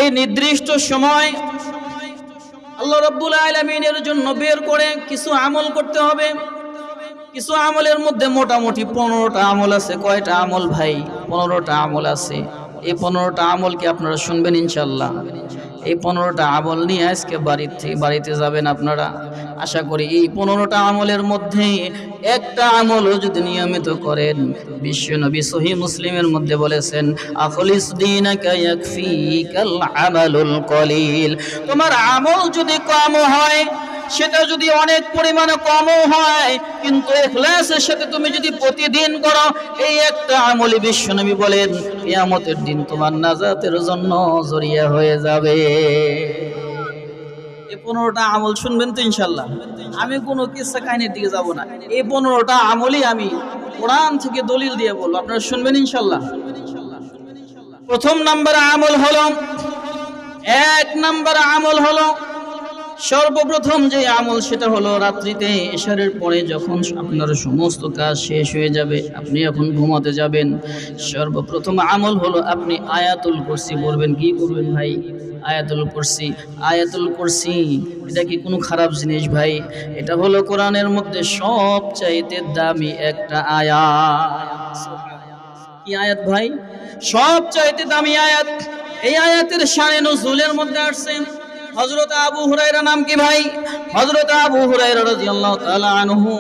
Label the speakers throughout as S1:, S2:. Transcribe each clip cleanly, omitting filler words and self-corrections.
S1: এই নির্দিষ্ট সময় আল্লাহ রাব্বুল আলামিনের জন্য বের করে কিছু আমল করতে হবে। কিছু আমলের মধ্যে মোটামুটি 15টা আমল আছে। কয়টা আমল ভাই? 15টা আমল আছে। এই 15টা আমল কি আপনারা শুনবেন ইনশাআল্লাহ? এই 15টা আমল নিয়ে আজকে বাড়িতে যাবেন আপনারা। আশা করি এই 15টা আমলের মধ্যে একটা আমলও যদি নিয়মিত করেন, বিশ্বনবী সহিহ মুসলিমের মধ্যে বলেছেন, আখলিস দীনাকা ইয়াকফিকাল আমালুল কলিল। তোমার আমল যদি কম হয়, সেটা যদি অনেক পরিমাণে কমও হয়, কিন্তু ইখলাসের সাথে তুমি যদি প্রতিদিন করো, এই একটা আমলি বিশ্বনবী বলেন কিয়ামতের দিন তোমার নাজাতের জন্য জরিয়া হয়ে যাবে। এই 15টা আমল শুনবেন তো ইনশাআল্লাহ? আমি কোনো কিসসা কাহিনীর দিকে যাব না। এই 15টা আমলই আমি কোরআন থেকে দলিল দিয়ে বলবো, আপনারা শুনবেন ইনশাআল্লাহ। প্রথম নাম্বার আমল হলো, 1 নাম্বার আমল হলো, সর্বপ্রথম যে আমল সেটা হলো রাত্রিতে ইশারের পরে যখন আপনার সমস্ত কাজ শেষ হয়ে যাবে, আপনি এখন ঘুমাতে যাবেন, সর্বপ্রথম আমল হলো আপনি আয়াতুল কুরসি পড়বেন। কি পড়বেন ভাই? আয়াতুল কুরসি। আয়াতুল কুরসি এটা কি কোনো খারাপ জিনিস ভাই? এটা হলো কোরআনের মধ্যে সবচাইতে দামি একটা আয়াত। কি আয়াত ভাই? সবচাইতে দামি আয়াত। এই আয়াতের শানে নুজুলের মধ্যে আসছে হযরত আবু হুরায়রা। নাম কি ভাই? হযরত আবু হুরায়রা রাদিয়াল্লাহু তাআলা আনহু,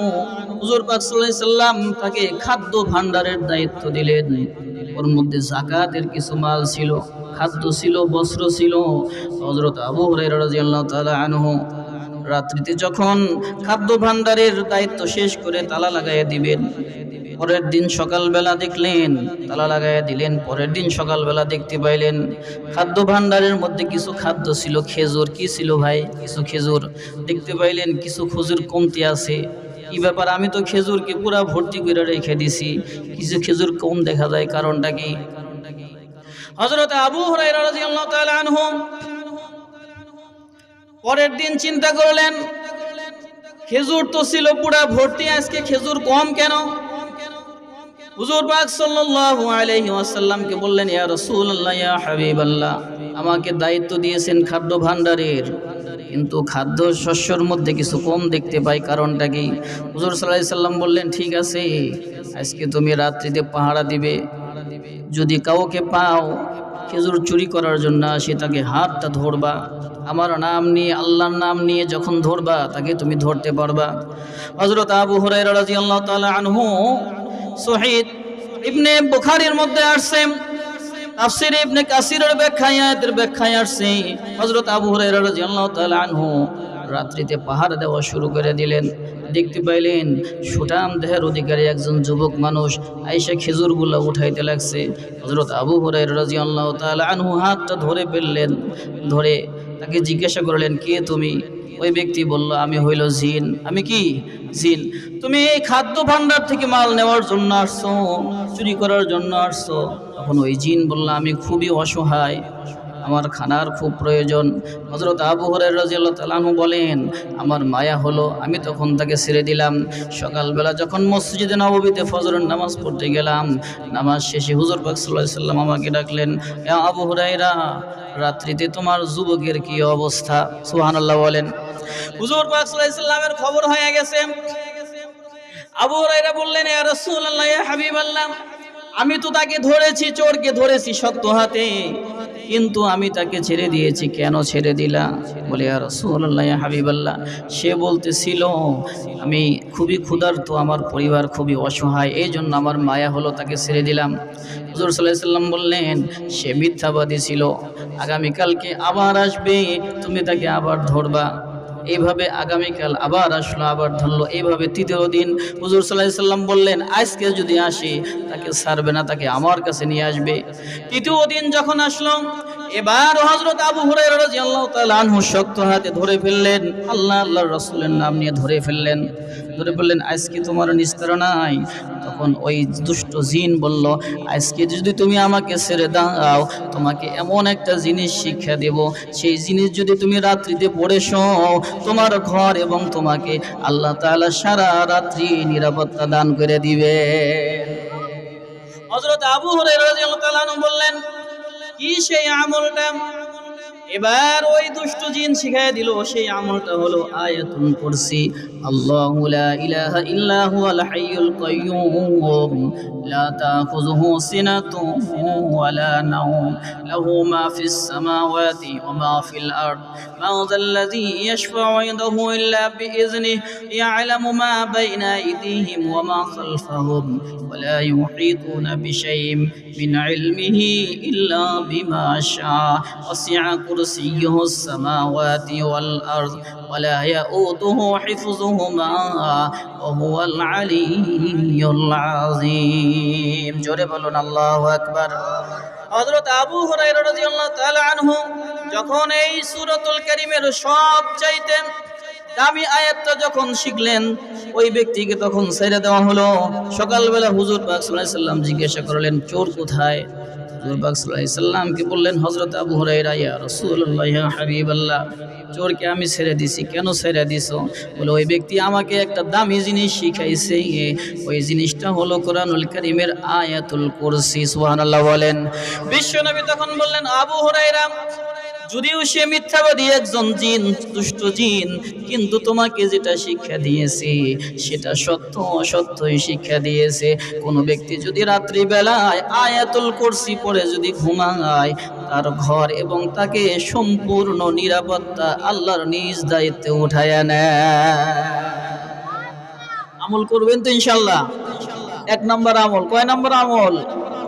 S1: হুজুর পাক সাল্লাল্লাহু আলাইহি সাল্লাম তাকে খাদ্য ভাণ্ডারের দায়িত্ব দিলেন। ওর মধ্যে যাকাতের কিছু মাল ছিল, খাদ্য ছিল, বস্ত্র ছিল। হযরত আবু হুরায়রা রাদিয়াল্লাহু তাআলা আনহু রাত্রিতে যখন খাদ্য ভাণ্ডারের দায়িত্ব শেষ করে তালা লাগাইয়া দিবেন, পরের দিন সকালবেলা দেখলেন তালা লাগাইয়া দিলেন। পরের দিন সকালবেলা দেখতে পাইলেন খাদ্য ভাণ্ডারের মধ্যে কিছু খাদ্য ছিল, খেজুর। কি ছিল ভাই? কিছু খেজুর। দেখতে পাইলেন কিছু খেজুর কমতি আছে। কি ব্যাপার? আমি তো খেজুরকে পুরা ভর্তি করে রেখে দিছি, কিছু খেজুর কম দেখা যায়, কারণটা কি? হযরত আবু হুরায়রা রাদিয়াল্লাহু তাআলা আনহু পরের দিন চিন্তা করলেন, খেজুর তো ছিল পুরা ভর্তি, আজকে খেজুর কম কেন? হুজুর পাক সাল্লাল্লাহু আলাইহি ওয়াসাল্লামকে বললেন, ইয়া রাসূলুল্লাহ, ইয়া হাবিবাল্লাহ, আমাকে দায়িত্ব দিয়েছেন খাদ্য ভাণ্ডারের, কিন্তু খাদ্য শস্যের মধ্যে কিছু কম দেখতে পাই, কারণটা কি? হুজুর সাল্লাল্লাহু আলাইহি সাল্লাম বললেন, ঠিক আছে, আজকে তুমি রাত্রিতে পাহারা দিবে। যদি কাউকে পাও খেজুর চুরি করার জন্য আসে, তাকে হাতটা ধরবা। আমার নাম নিয়ে, আল্লাহর নাম নিয়ে যখন ধরবা, তাকে তুমি ধরতে পারবা। হযরত আবু হুরায়রা রাদিয়াল্লাহু তাআলা আনহু, সহিহ ইবনে বুখারীর মধ্যে আসছে, তাফসীর ইবনে কাসিরের ব্যাখ্যায়, আয়াতের ব্যাখ্যায় আসছে, হযরত আবু হুরায়রা রাদিয়াল্লাহু তাআলা আনহু রাত্রিতে পাহারা দেওয়া শুরু করে দিলেন। দেখতে পাইলেন সুঠাম দেহের অধিকারী একজন যুবক মানুষ আয়েশা খেজুরগুলো উঠাইতে লাগছে। হযরত আবু হুরায়রা রাদিয়াল্লাহু তাআলা আনহু হাতটা ধরে ফেললেন। ধরে তাকে জিজ্ঞাসা করলেন, কে তুমি? ওই ব্যক্তি বলল, আমি হইল জিন। আমি কি? জিন। তুমি এই খাদ্য ভাণ্ডার থেকে মাল নেওয়ার জন্য আসছো, চুরি করার জন্য আসছো? তখন ওই জিন বলল, আমি খুবই অসহায়, আমার খানার খুব প্রয়োজন। হযরত আবু হুরায়রা রাদিয়াল্লাহু তাআলা আনহু বলেন, আমার মায়া হলো, আমি তখন তাকে ছেড়ে দিলাম। সকালবেলা যখন মসজিদে নববীতে ফজরের নামাজ পড়তে গেলাম, নামাজ শেষে হুজুর পাক সাল্লাল্লাহু আলাইহি সাল্লাম আমাকে ডাকলেন, ইয়া আবু হুরায়রা, রাত্রিতে তোমার যুবকের কি অবস্থা? সুবহানাল্লাহ বলেন। হুজুর পাক সাল্লাল্লাহু আলাইহি সাল্লামের খবর হয়ে গেছে। আবু হুরায়রা বললেন, ইয়া রাসূলুল্লাহ, ইয়া হাবিবাল্লাহ, আমি তো তাকে ধরেছি, চোরকে ধরেছি শক্ত হাতে, কিন্তু আমি তাকে ছেড়ে দিয়েছি। কেন ছেড়ে দিলা? বলে, ইয়া রাসূলুল্লাহ, ইয়া হাবিবাল্লাহ, সে বলতেছিল আমি খুবই ক্ষুধার্ত, আমার পরিবার খুবই অসহায়, এই জন্য আমার মায়া হলো, তাকে ছেড়ে দিলাম। হুজুর সাল্লাল্লাহু আলাইহি সাল্লাম বললেন, সে মিথ্যাবাদী ছিল, আগামীকালকে আবার আসবে, তুমি তাকে আবার ধরবা। এইভাবে আগামীকাল আবার আসলো, আবার ধরলো। এইভাবে তৃতীয় দিন হুজুর সাল্লাল্লাহু আলাইহি সাল্লাম বললেন, আজকে যদি আসে তাকে ছাড়বে না, তাকে আমার কাছে নিয়ে আসবে। তৃতীয় দিন যখন আসলো, এবার হযরত আবু হুরায়রা রাদিয়াল্লাহু তাআলা আনহু শক্ত হাতে ধরে ফেললেন, আল্লাহর রাসূলের নাম নিয়ে ধরে ফেললেন। আজকে তোমার নিস্তার নাই। তখন ওই দুষ্ট জিন বলল, আজকে যদি তুমি আমাকে ছেড়ে দাও, তোমাকে এমন একটা জিনিস শিক্ষা দেব, সেই জিনিস যদি তুমি রাত্রিতে পড়েছো, তোমার ঘর এবং তোমাকে আল্লাহ তাআলা সারা রাত্রি নিরাপত্তা দান করে দিবে। হযরত আবু হুরায়রা রাদিয়াল্লাহু তাআলা বললেন, কি সেই আমলটা? এবার ওই দুষ্ট জিন শিখায় দিল, সেই আমলটা হলো আয়াতুল কুরসি। আল্লাহু লা ইলাহা ইল্লা হুয়াল হাইয়ুল কাইয়্যুম লা তাখুযুহু সিনাতুন ওয়া লা নাওম লাহু মা ফিস সামাওয়াতি ওয়া মা ফিল আরদ মা যাল্লাযী ইয়াশফা'ু ইনদাহু ইল্লা বিইযনিহি ইয়া'লামু মা বাইনা আইদিহিম ওয়া মা খালফাহুম ওয়া লা ইউহীতুনা বিশাইইন মিন ইলমিহি ইল্লা বিমা শা'a ওয়াসি'a কুরসিয়্যুহু السماوات والأرض ولا يؤوده حفظهما وهو العلي العظيم জোরে বলুন আল্লাহু আকবার। হযরত আবু হুরায়রা রাদিয়াল্লাহু তাআলা আনহু যখন এই সূরাতুল কারীমের সবচাইতে দামি আয়াতটা যখন শিখলেন, ওই ব্যক্তিকে তখন ছেড়ে দেওয়া হলো। সকালবেলা হুজুর পাক সাল্লাল্লাহু আলাইহি ওয়াসাল্লাম জিজ্ঞাসা করলেন, চোর কোথায়? হুজুর পাক সাল্লাল্লাহু আলাইহি ওয়াসাল্লামকে বললেন, হযরত আবু হুরায়রা, ইয়া রাসূলুল্লাহ, ইয়া হাবিবাল্লাহ, চোরকে আমি ছেড়ে দিছি। কেন ছেড়ে দিছো? বলে, ওই ব্যক্তি আমাকে একটা দামি জিনিস শিখাইছে, ওই জিনিসটা হলো কোরআনুল কারীমের আয়াতুল কুরসি। সুবহানাল্লাহ বলেন। বিশ্বনবী তখন বললেন, আবু হুরায়রা, যদিও সে মিথ্যাবাদী একজন জিন, দুষ্ট জিন, কিন্তু তোমাকে যেটা শিক্ষা দিয়েছে সেটা সত্য অসত্যই শিক্ষা দিয়েছে। কোনো ব্যক্তি যদি রাত্রিবেলায় আয়াতুল কুরসি পড়ে যদি ঘুমায়, তার ঘর এবং তাকে সম্পূর্ণ নিরাপত্তা আল্লাহর নিজ দায়িত্বে উঠায় নেয়। আমল করবেন তো ইনশাআল্লাহ? এক নম্বর আমল। কয় নম্বর আমল?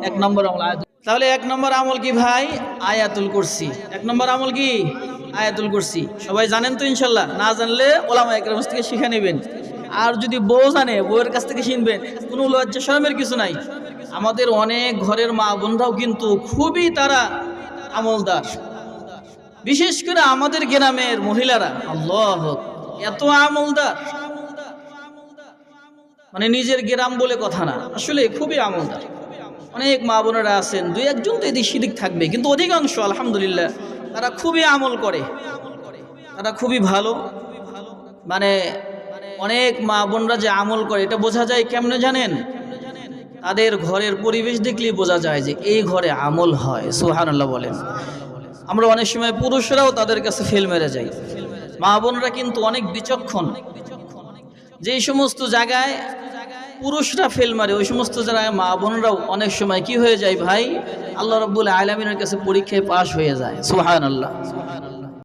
S1: এক নম্বর আমল। তাহলে এক নম্বর আমল কি ভাই? আয়াতুল কুরসি। এক নম্বর আমল কি? আয়াতুল কুরসি। সবাই জানেন তো ইনশাআল্লাহ? না জানলে ওলামায়ে কেরাম থেকে শিখে নেবেন। আর যদি বউ জানে, বউয়ের কাছ থেকে শিখবেন। কোনো লজ্জা শরমের কিছু নাই। আমাদের অনেক ঘরের মা বোনরাও কিন্তু খুবই তারা আমলদার, বিশেষ করে আমাদের গ্রামের মহিলারা, আল্লাহ, এত আমলদার, মানে নিজের গ্রাম বলে কথা না, আসলে খুবই আমলদার। অনেক মা বোনেরা আছেন, দুই একজন তো এদিক সেদিক থাকবে, কিন্তু অধিকাংশ আলহামদুলিল্লাহ তারা খুবই আমল করে, তারা খুবই ভালো। মানে অনেক মা বোনরা যে আমল করে, এটা বোঝা যায় কেমনে জানেন? তাদের ঘরের পরিবেশ দেখলেই বোঝা যায় যে এই ঘরে আমল হয়। সুবহানাল্লাহ বলেন। আমরা অনেক সময় পুরুষরাও তাদের কাছে ফেল মেরে যাই, মা বোনরা কিন্তু অনেক বিচক্ষণ। যেই সমস্ত জায়গায় পুরুষরা ফেল মারে, ওই সমস্ত জায়গায় মা বোনরাও অনেক সময় কি হয়ে যায় ভাই? আল্লাহ রাব্বুল আলামিনের কাছে পরীক্ষায় পাশ হয়ে যায়। সুবহানাল্লাহ।